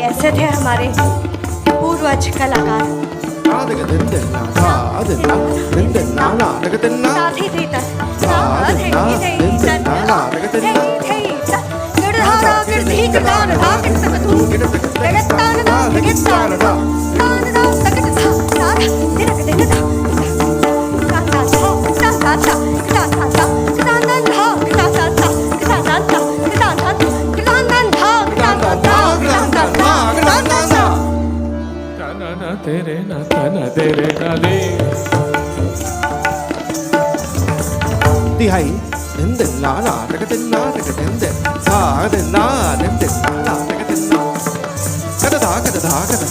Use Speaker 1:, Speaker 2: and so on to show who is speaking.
Speaker 1: ऐसे थे हमारे पूर्वज कलाकार। साथी थे
Speaker 2: तेरे ना तेरे ना दे
Speaker 3: तिहाई दिन दिन ना ना तक दिन ना तक दिन दिन सा दिन ना दिन दिन ना ना तक दिन ना कद धा